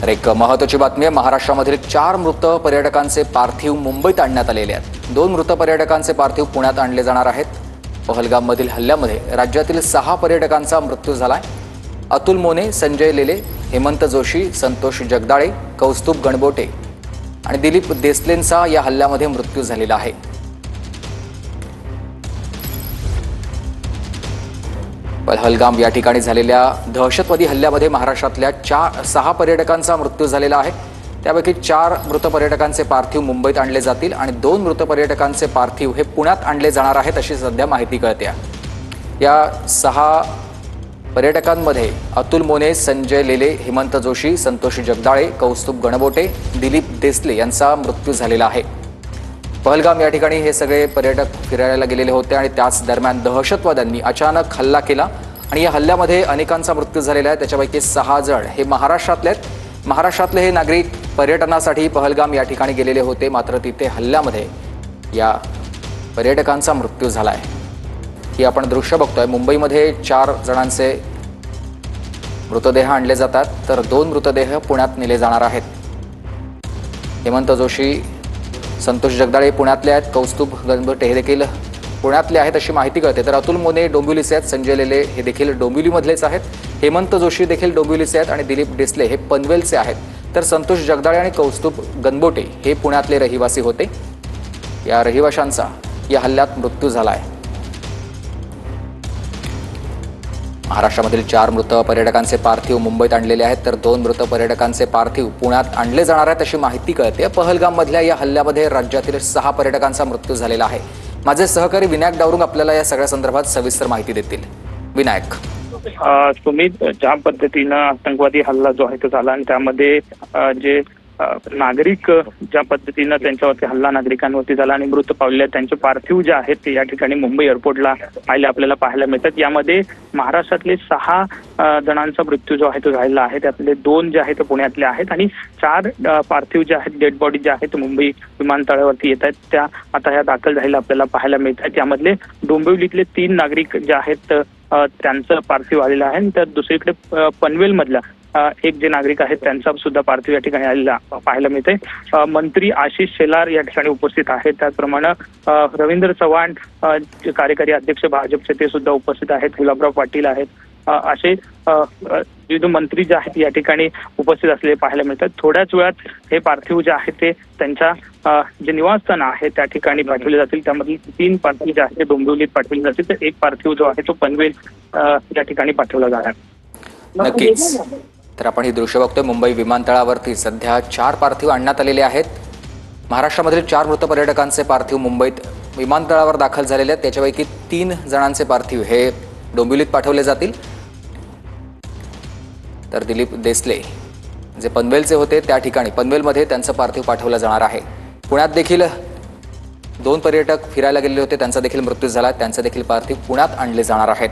तर एक महत्त्वाची बातमी आहे, महाराष्ट्रामधील 4 मृत पर्यटकांचे पार्थिव मुंबईत आणण्यात आलेले आहेत। 2 मृत पर्यटकांचे पार्थिव पुण्यात आणले जाणार आहेत। पहलगाममधील हल्ल्यामध्ये राज्यातील 6 पर्यटकांचा मृत्यू झालाय। अतुल मोने, संजय लेले, हेमंत जोशी, संतोष जगदाळे, कौस्तुभ गणबोटे आणि दिलीप देसलेंचा या हल्ल्यामध्ये मृत्यू झालेला आहे। पहलगाम या ठिकाणी झालेल्या दहशतवादी हल्ल्यामध्ये महाराष्ट्रातल्या 6 पर्यटकांचा मृत्यू झालेला आहे। त्यापैकी 4 मृत पर्यटकांचे पार्थिव मुंबईत आणले जातील आणि 2 मृत पर्यटकांचे पार्थिव हे पुण्यात आणले जाणार आहेत, अशी सध्या माहिती कळते आहे। या 6 पर्यटकांमध्ये अतुल मोने, संजय लेले, हेमंत जोशी, संतोष जगदाळे, कौस्तुभ गणबोटे, दिलीप देसले यांचा मृत्यू झालेला आहे। पहलगाम या ठिकाणी हे सगळे पर्यटक फिरायला गेलेले होते आणि त्याच दरम्यान दहशतवाद्यांनी अचानक हल्ला केला आणि या हल्ल्यामध्ये अनेकांचा मृत्यू झालेला आहे। त्याच्यापैकी 6 जण हे महाराष्ट्रातले आहेत। महाराष्ट्रातले हे नागरिक पर्यटनासाठी पहलगाम या ठिकाणी गेलेले होते, मात्र तिथे हल्ल्यामध्ये या पर्यटकांचा मृत्यू झाला आहे। ही आपण दृश्य बघतोय। मुंबईमध्ये 4 जणांचे मृतदेह आणले जातात, तर 2 मृतदेह पुण्यात नेले जाणार आहेत। हेमंत जोशी, संतोष जगदाळे पुण्यातले आहेत, कौस्तुभ गणबोटे हे देखील पुण्यातले आहेत अशी माहिती कळते। तर अतुल मोने डोंबिवलीचे आहेत, संजय लेले हे देखील डोंबिवलीमधलेच आहेत, हेमंत जोशी देखील डोंबिवलीचे आहेत आणि दिलीप देसले हे पनवेलचे आहेत। तर संतोष जगदाळे आणि कौस्तुभ गणबोटे हे पुण्यातले रहिवासी होते। या रहिवाशांचा या हल्ल्यात मृत्यू झाला आहे। महाराष्ट्रामधील 4 मृत पर्यटकांचे पार्थिव मुंबईत आणलेले आहेत, तर 2 मृत पर्यटकांचे पार्थिव पुण्यात आणले जाणार आहेत अशी माहिती कळते। पहलगाममधल्या या हल्ल्यामध्ये राज्यातील 6 पर्यटकांचा मृत्यू झालेला आहे। माझे सहकारी विनायक डावरुंग आपल्याला या सगळ्या संदर्भात सविस्तर माहिती देतील। विनायक, सुमित, ज्या पद्धतीनं आतंकवादी हल्ला जो आहे तो झाला आणि त्यामध्ये जे नागरिक ज्या पद्धतीनं त्यांच्यावरती हल्ला नागरिकांवरती झाला आणि मृत पावलेले त्यांचे पार्थिव जे आहेत ते या ठिकाणी मुंबई एअरपोर्टला आपल्याला पाहायला मिळतात। यामध्ये महाराष्ट्रातले 6 जणांचा मृत्यू जो आहे तो झालेला आहे। त्यातले 2 जे आहेत ते पुण्यातले आहेत आणि 4 पार्थिव जे आहेत, डेड बॉडी जे आहेत मुंबई विमानतळावरती येत आहेत, त्या आता ह्या दाखल झालेल्या आपल्याला पाहायला मिळतात। यामधले डोंबिवलीतले 3 नागरिक जे आहेत त्यांचं पार्थिव आलेलं आहे आणि तर दुसरीकडे पनवेलमधला एक जे नागरिक आहेत त्यांचा सुद्धा पार्थिव या ठिकाणी आलेला पाहायला मिळते। मंत्री आशिष शेलार या ठिकाणी उपस्थित आहेत, त्याचप्रमाणे रवींद्र चव्हाण कार्यकारी अध्यक्ष भाजपचे ते सुद्धा उपस्थित आहेत, गुलाबराव पाटील आहेत, असे विविध मंत्री जे आहेत या ठिकाणी उपस्थित असलेले पाहायला मिळतात। थोड्याच वेळात हे पार्थिव जे आहे ते त्यांच्या जे निवासस्थान आहे त्या ठिकाणी पाठवले जातील। त्यामधील 3 पार्थिव जे आहेत ते डोंबिवलीत पाठवले जातील, तर 1 पार्थिव जो आहे तो पनवेल या ठिकाणी पाठवला जाणार। नक्कीच। तर आपण ही दृश्य बघतोय, मुंबई विमानतळावरती सध्या 4 पार्थिव आणण्यात आलेले आहेत। महाराष्ट्रामधील 4 मृत पर्यटकांचे पार्थिव मुंबईत विमानतळावर दाखल झालेले आहेत। त्याच्यापैकी 3 जणांचे पार्थिव हे डोंबिवलीत पाठवले जातील, तर दिलीप देसले जे पनवेलचे होते त्या ठिकाणी पनवेलमध्ये त्यांचं पार्थिव पाठवलं जाणार आहे। पुण्यात देखील 2 पर्यटक फिरायला गेलेले होते, त्यांचा देखील मृत्यू झाला, त्यांचे देखील पार्थिव पुण्यात आणले जाणार आहेत।